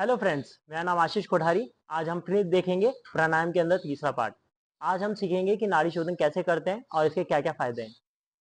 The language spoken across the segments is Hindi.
हेलो फ्रेंड्स, मेरा नाम आशीष कोठारी। आज हम फिर देखेंगे प्राणायाम के अंदर तीसरा पार्ट। आज हम सीखेंगे कि नाड़ी शोधन कैसे करते हैं और इसके क्या क्या फायदे हैं।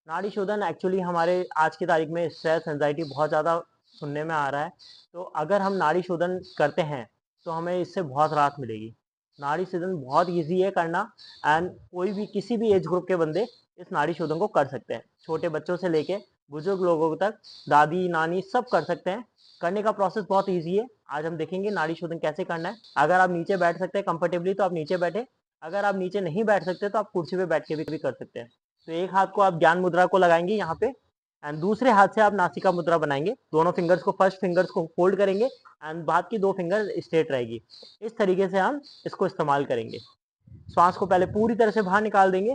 नाड़ी शोधन एक्चुअली हमारे आज की तारीख में स्ट्रेस एंजाइटी बहुत ज़्यादा सुनने में आ रहा है। तो अगर हम नाड़ी शोधन करते हैं तो हमें इससे बहुत राहत मिलेगी। नाड़ी शोधन बहुत ईजी है करना एंड कोई भी किसी भी एज ग्रुप के बंदे इस नाड़ी शोधन को कर सकते हैं। छोटे बच्चों से लेके बुजुर्ग लोगों तक, दादी नानी सब कर सकते हैं। करने का प्रोसेस बहुत ईजी है। आज हम देखेंगे नाड़ी शोधन कैसे करना है। अगर आप नीचे बैठ सकते हैं कंफर्टेबली तो आप नीचे बैठे, अगर आप नीचे नहीं बैठ सकते तो आप कुर्सी पे बैठ के भी कर सकते हैं। तो एक हाथ को आप ज्ञान मुद्रा को लगाएंगे यहाँ पे एंड दूसरे हाथ से आप नासिका मुद्रा बनाएंगे। दोनों फिंगर्स को, फर्स्ट फिंगर्स को फोल्ड करेंगे एंड बाद की दो फिंगर स्ट्रेट रहेगी। इस तरीके से हम इसको इस्तेमाल करेंगे। श्वास को पहले पूरी तरह से बाहर निकाल देंगे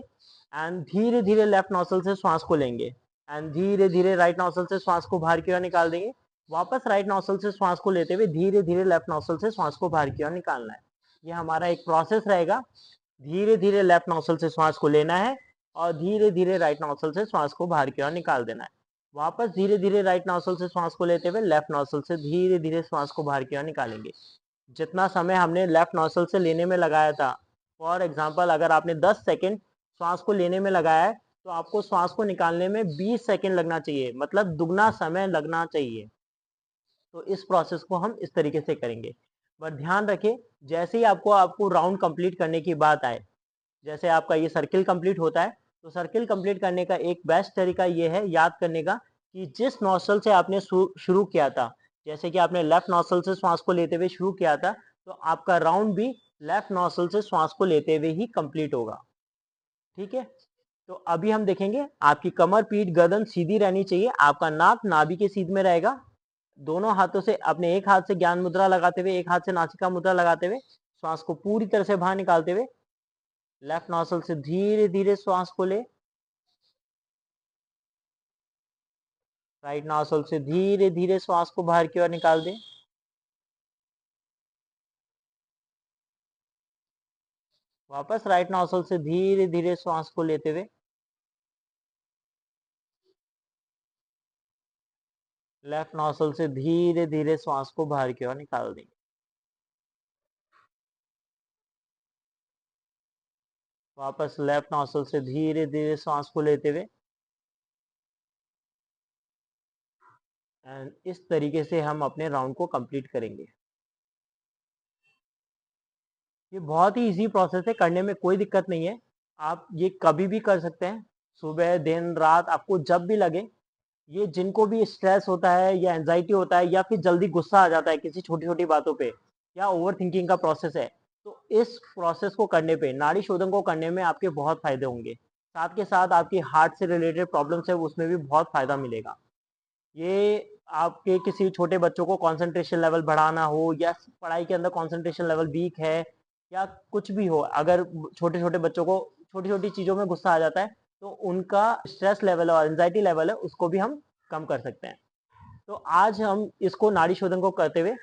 एंड धीरे धीरे लेफ्ट नोस्ट्रिल से श्वास को लेंगे एंड धीरे धीरे राइट नोस्ट्रिल से श्वास को बाहर की ओर निकाल देंगे। वापस राइट नोस्ट्रिल से श्वास को लेते हुए धीरे धीरे लेफ्ट नोस्ट्रिल से श्वास को बाहर की ओर निकालना है। ये हमारा एक प्रोसेस रहेगा। धीरे धीरे लेफ्ट नोस्ट्रिल से श्वास को लेना है और धीरे धीरे राइट नोस्ट्रिल से श्वास को बाहर की ओर निकाल देना है। वापस धीरे धीरे राइट नोस्ट्रिल से श्वास को लेते हुए लेफ्ट नोस्ट्रिल से धीरे धीरे श्वास को बाहर की ओर निकालेंगे। जितना समय हमने लेफ्ट नोस्ट्रिल से लेने में लगाया था, फॉर एग्जाम्पल अगर आपने 10 सेकेंड श्वास को लेने में लगाया है तो आपको श्वास को निकालने में 20 सेकेंड लगना चाहिए, मतलब दुगना समय लगना चाहिए। तो इस प्रोसेस को हम इस तरीके से करेंगे। बट ध्यान रखें, जैसे ही आपको राउंड कंप्लीट करने की बात आए, जैसे आपका ये सर्किल कंप्लीट होता है तो सर्किल कंप्लीट करने का एक बेस्ट तरीका ये है याद करने का कि जिस नोस्ट्रिल से आपने शुरू किया था, जैसे कि आपने लेफ्ट नोस्ट्रिल से श्वास को लेते हुए शुरू किया था, तो आपका राउंड भी लेफ्ट नोस्ट्रिल से श्वास को लेते हुए ही कंप्लीट होगा। ठीक है, तो अभी हम देखेंगे आपकी कमर, पीठ, गर्दन सीधी रहनी चाहिए। आपका नाक नाभि के सीध में रहेगा। दोनों हाथों से अपने एक हाथ से ज्ञान मुद्रा लगाते हुए, एक हाथ से नासिका मुद्रा लगाते हुए श्वास को पूरी तरह से बाहर निकालते हुए लेफ्ट नोस्ट्रिल से धीरे धीरे श्वास को ले, राइट नोस्ट्रिल से धीरे धीरे श्वास को बाहर की ओर निकाल दे। वापस राइट नोस्ट्रिल से धीरे धीरे श्वास को लेते हुए लेफ्ट नोस्ट्रिल से धीरे धीरे श्वास को बाहर की ओर निकाल देंगे। वापस लेफ्ट नोस्ट्रिल से धीरे धीरे श्वास को लेते हुए एंड इस तरीके से हम अपने राउंड को कंप्लीट करेंगे। ये बहुत ही इजी प्रोसेस है, करने में कोई दिक्कत नहीं है। आप ये कभी भी कर सकते हैं, सुबह, दिन, रात, आपको जब भी लगे। ये जिनको भी स्ट्रेस होता है या एंजाइटी होता है या फिर जल्दी गुस्सा आ जाता है किसी छोटी छोटी बातों पे, या ओवर थिंकिंग का प्रोसेस है, तो इस प्रोसेस को करने पे, नाड़ी शोधन को करने में आपके बहुत फायदे होंगे। साथ के साथ आपकी हार्ट से रिलेटेड प्रॉब्लम्स है उसमें भी बहुत फायदा मिलेगा। ये आपके किसी छोटे बच्चों को कंसंट्रेशन लेवल बढ़ाना हो या पढ़ाई के अंदर कंसंट्रेशन लेवल वीक है या कुछ भी हो, अगर छोटे छोटे बच्चों को छोटी छोटी चीज़ों में गुस्सा आ जाता है तो उनका स्ट्रेस लेवल और एंजाइटी लेवल है उसको भी हम कम कर सकते हैं। तो आज हम इसको नाड़ी शोधन को करते हुए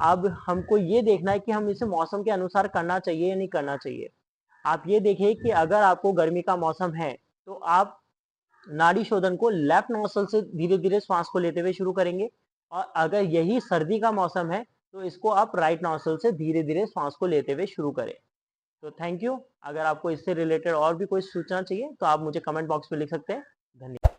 अब हमको ये देखना है कि हम इसे मौसम के अनुसार करना चाहिए या नहीं करना चाहिए। आप ये देखिए कि अगर आपको गर्मी का मौसम है तो आप नाड़ी शोधन को लेफ्ट नोस्ट्रिल से धीरे धीरे श्वास को लेते हुए शुरू करेंगे, और अगर यही सर्दी का मौसम है तो इसको आप राइट नोस्ट्रिल से धीरे धीरे श्वास को लेते हुए शुरू करें। तो थैंक यू। अगर आपको इससे रिलेटेड और भी कोई सूचना चाहिए तो आप मुझे कमेंट बॉक्स में लिख सकते हैं। धन्यवाद।